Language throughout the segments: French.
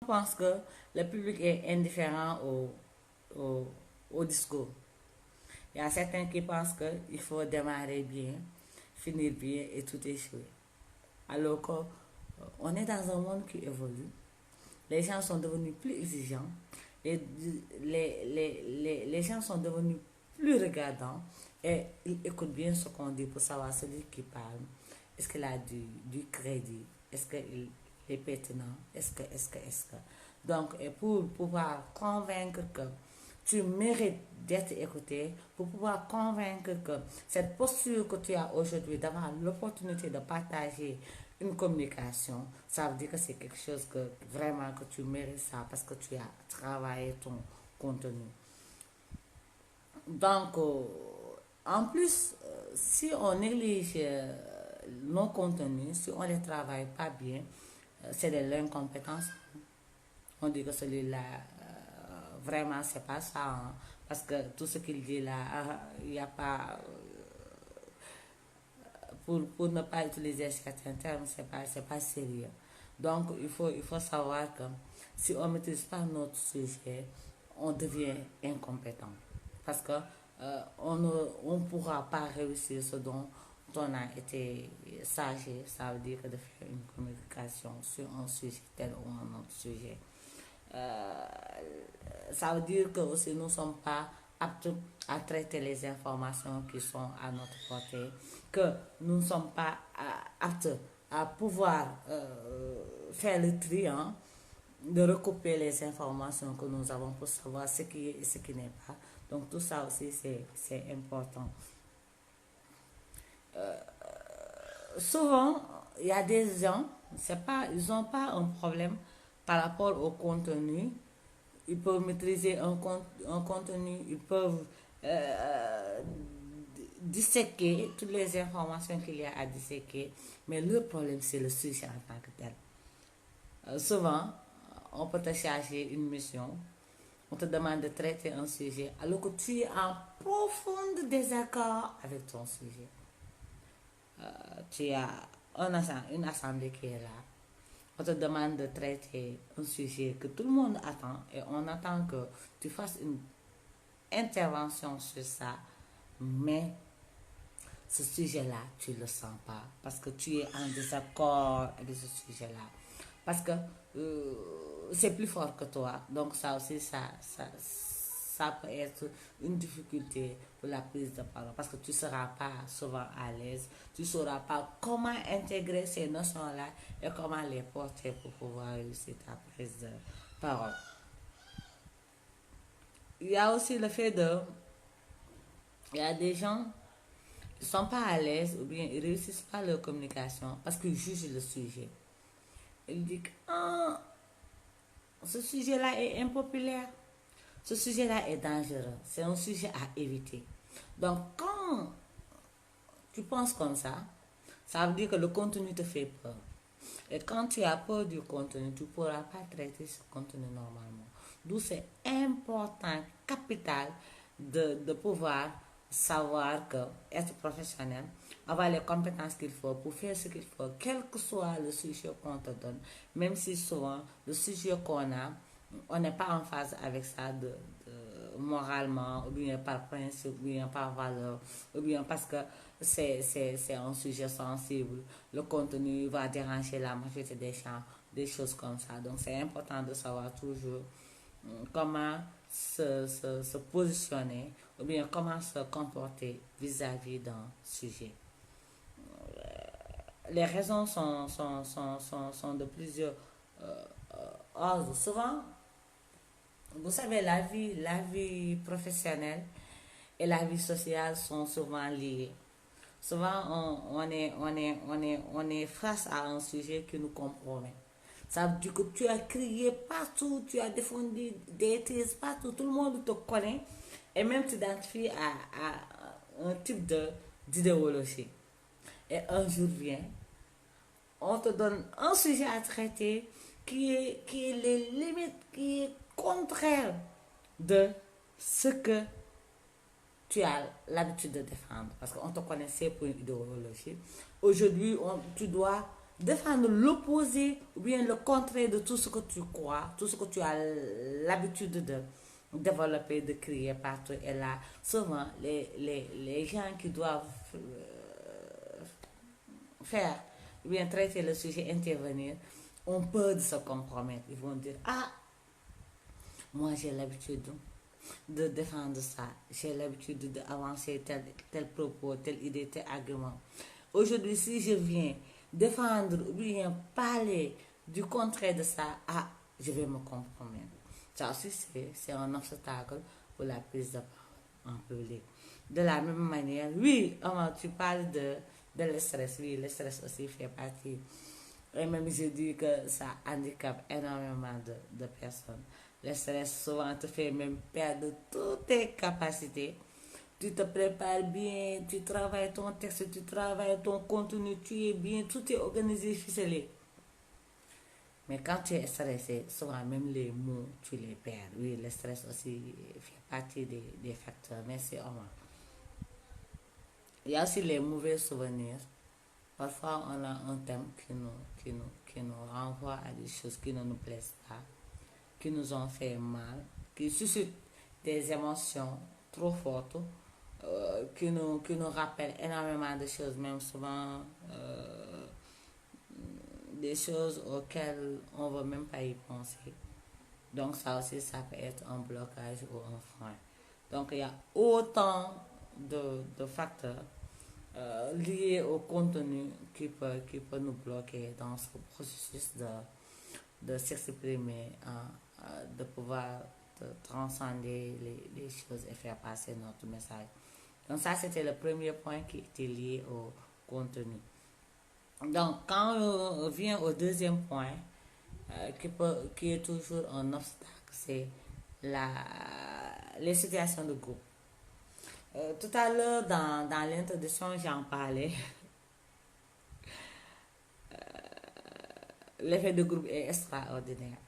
Je pense que le public est indifférent au discours. Il y a certains qui pensent qu'il faut démarrer bien, finir bien et tout échouer. Alors qu'on est dans un monde qui évolue. Les gens sont devenus plus exigeants. Les, les gens sont devenus plus regardants et ils écoutent bien ce qu'on dit pour savoir celui qui parle. Est-ce qu'il a du crédit? Est-ce qu'il est pertinent? Est-ce que. Donc, et pour pouvoir convaincre que tu mérites d'être écouté, pour pouvoir convaincre que cette posture que tu as aujourd'hui, d'avoir l'opportunité de partager une communication, ça veut dire que c'est quelque chose que vraiment que tu mérites ça parce que tu as travaillé ton contenu. Donc, en plus, si on néglige nos contenus, si on ne les travaille pas bien, c'est de l'incompétence. On dit que celui-là, vraiment, c'est pas ça. Hein, parce que tout ce qu'il dit là, il n'y a pas. Pour ne pas utiliser certains termes, c'est pas sérieux. Donc, il faut savoir que si on ne maîtrise pas notre sujet, on devient incompétent. Parce que on ne pourra pas réussir ce dont on a été sage. Ça veut dire que de faire une communication sur un sujet tel ou un autre sujet. Euh, Ça veut dire que aussi nous ne sommes pas aptes à traiter les informations qui sont à notre portée, que nous ne sommes pas aptes à pouvoir faire le tri, hein, de recouper les informations que nous avons pour savoir ce qui est et ce qui n'est pas. Donc tout ça aussi c'est important. Souvent, il y a des gens, c'est pas, ils n'ont pas un problème par rapport au contenu. Ils peuvent maîtriser un contenu, ils peuvent euh, disséquer toutes les informations qu'il y a à disséquer. Mais le problème, c'est le sujet en tant que tel. Souvent, on peut te charger une mission, on te demande de traiter un sujet, alors que tu es en profond désaccord avec ton sujet. Tu as une assemblée qui est là. On te demande de traiter un sujet que tout le monde attend et on attend que tu fasses une intervention sur ça, mais ce sujet-là, tu ne le sens pas parce que tu es en désaccord avec ce sujet-là. Parce que c'est plus fort que toi. Donc ça aussi, ça peut être une difficulté pour la prise de parole parce que tu ne seras pas souvent à l'aise. Tu ne sauras pas comment intégrer ces notions-là et comment les porter pour pouvoir réussir ta prise de parole. Il y a aussi le fait de... Il y a des gens qui ne sont pas à l'aise ou bien ils ne réussissent pas leur communication parce qu'ils jugent le sujet. Ils disent que ah, ce sujet-là est impopulaire. Ce sujet-là est dangereux. C'est un sujet à éviter. Donc, quand tu penses comme ça veut dire que le contenu te fait peur. Et quand tu as peur du contenu, tu ne pourras pas traiter ce contenu normalement. D'où c'est important, capital, de pouvoir savoir que être professionnel, avoir les compétences qu'il faut pour faire ce qu'il faut, quel que soit le sujet qu'on te donne, même si souvent le sujet qu'on a, on n'est pas en phase avec ça moralement, ou bien par principe, ou bien par valeur, ou bien parce que c'est un sujet sensible, le contenu va déranger la majorité des gens, des choses comme ça. Donc c'est important de savoir toujours comment se positionner, ou bien comment se comporter vis-à-vis d'un sujet. Les raisons sont de plusieurs ordres. Souvent, vous savez, la vie professionnelle et la vie sociale sont souvent liées. Souvent, on est face à un sujet qui nous compromet. Ça veut dire que tu as crié partout, tu as défendu des thèses partout, tout le monde te connaît et même tu t'identifies à un type d'idéologie. Et un jour vient, on te donne un sujet à traiter qui est les limites, qui est contraire de ce que tu as l'habitude de défendre. Parce qu'on te connaissait pour une idéologie. Aujourd'hui, tu dois défendre l'opposé ou bien le contraire de tout ce que tu crois, tout ce que tu as l'habitude de développer, de crier partout et là. Souvent, les gens qui doivent faire ou bien traiter le sujet, intervenir, ont peur de se compromettre. Ils vont dire, ah, moi j'ai l'habitude de défendre ça, j'ai l'habitude d'avancer tel propos, telle idée, tel argument. Aujourd'hui, si je viens défendre ou bien parler du contraire de ça, ah, je vais me compromettre. Ça aussi, c'est un obstacle pour la prise de parole en public. De la même manière, oui, tu parles de le stress. Oui, le stress aussi fait partie. Et même je dis que ça handicape énormément de personnes. Le stress souvent te fait même perdre toutes tes capacités. Tu te prépares bien, tu travailles ton texte, tu travailles ton contenu, tu es bien, tout est organisé, ficelé. Mais quand tu es stressé, souvent même les mots, tu les perds. Oui, le stress aussi fait partie des facteurs, mais c'est normal. Il y a aussi les mauvais souvenirs. Parfois, on a un thème qui nous renvoie à des choses qui ne nous plaisent pas, qui nous ont fait mal, qui suscitent des émotions trop fortes, qui nous rappellent énormément de choses, même souvent des choses auxquelles on ne va même pas y penser. Donc ça aussi, ça peut être un blocage ou un frein. Donc il y a autant de facteurs liés au contenu qui peut nous bloquer dans ce processus de s'exprimer, de pouvoir transcender les choses et faire passer notre message. Donc ça, c'était le premier point qui était lié au contenu. Donc quand on vient au deuxième point, qui est toujours un obstacle, c'est la, les situations de groupe. Tout à l'heure, dans l'introduction, j'en parlais. L'effet de groupe est extraordinaire.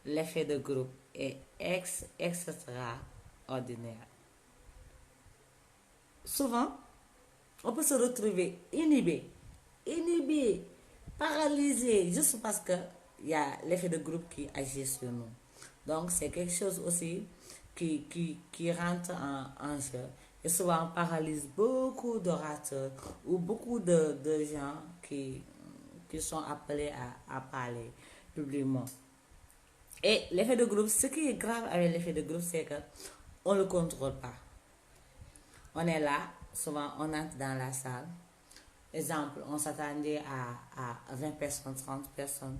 L'effet de groupe est extraordinaire. Souvent, on peut se retrouver inhibé, paralysé, juste parce que il y a l'effet de groupe qui agit sur nous. Donc, c'est quelque chose aussi qui rentre en jeu et souvent paralyse beaucoup d'orateurs ou beaucoup de gens qui sont appelés à parler publiquement. Et l'effet de groupe, ce qui est grave avec l'effet de groupe, c'est qu'on ne le contrôle pas. On est là, souvent on entre dans la salle. Exemple, on s'attendait à 20 personnes, 30 personnes.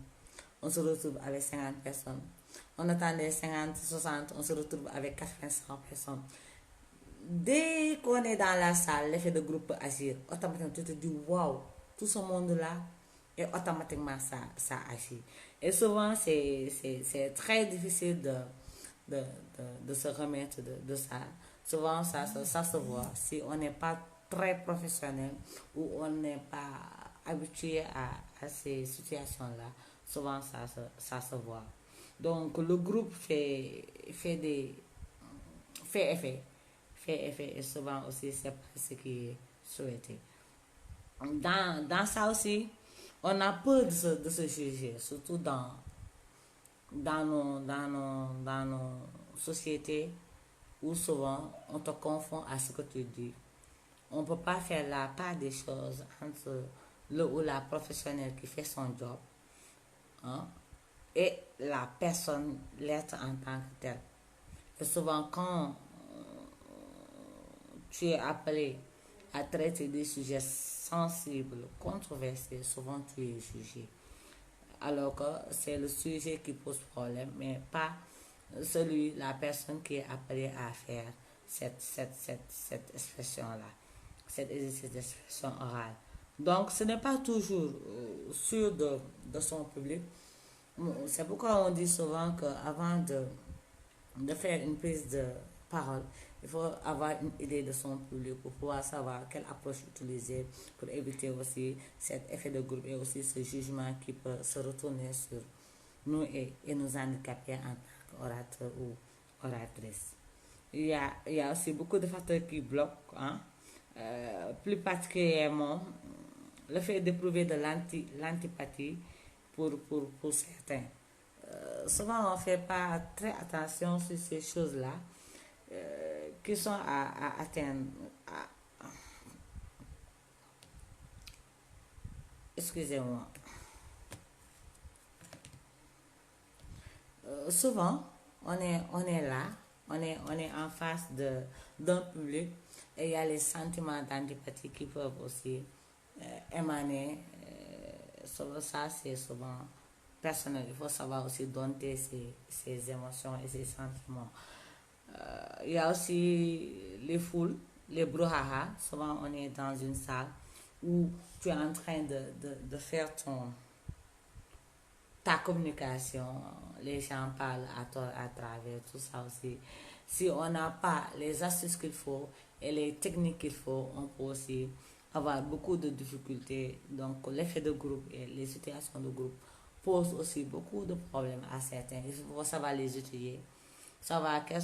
On se retrouve avec 50 personnes. On attendait 50, 60, on se retrouve avec 80, 100 personnes. Dès qu'on est dans la salle, l'effet de groupe peut agir. Automatiquement, tu te dis, waouh, tout ce monde-là, et automatiquement, ça agit. Et souvent, c'est très difficile de, de se remettre de ça. Souvent, ça se voit. Si on n'est pas très professionnel ou on n'est pas habitué à ces situations-là, souvent, ça se voit. Donc, le groupe fait effet. Fait effet et souvent aussi, c'est pas ce qui est souhaité. Dans ça aussi, on a peur de se juger, surtout dans nos sociétés où souvent on te confond à ce que tu dis. On ne peut pas faire la part des choses entre le ou la professionnelle qui fait son job, hein, et la personne, l'être en tant que tel. Et souvent, quand tu es appelé à traiter des sujets sensibles, controversés, souvent tu es jugé. Alors que c'est le sujet qui pose problème, mais pas la personne qui est appelée à faire cette expression-là, cet exercice d'expression orale. Donc, ce n'est pas toujours sûr de son public. C'est pourquoi on dit souvent qu'avant de faire une prise de parole, il faut avoir une idée de son public pour pouvoir savoir quelle approche utiliser pour éviter aussi cet effet de groupe et aussi ce jugement qui peut se retourner sur nous et nous handicaper en tant qu'orateur ou oratrice. Il y a aussi beaucoup de facteurs qui bloquent, hein, plus particulièrement le fait d'éprouver de l'antipathie pour certains. Souvent, on ne fait pas très attention sur ces choses-là qui sont à atteindre. Excusez-moi. Souvent, on est là, on est en face d'un public et il y a les sentiments d'antipathie qui peuvent aussi émaner. Ça, c'est souvent personnel. Il faut savoir aussi dompter ses émotions et ses sentiments. Il y a aussi les foules, les brouhaha. Souvent, on est dans une salle où tu es en train de faire ta communication, les gens parlent à toi à travers tout ça aussi. Si on n'a pas les astuces qu'il faut et les techniques qu'il faut, on peut aussi avoir beaucoup de difficultés. Donc l'effet de groupe et les situations de groupe posent aussi beaucoup de problèmes à certains. Il faut savoir les étudier, savoir quels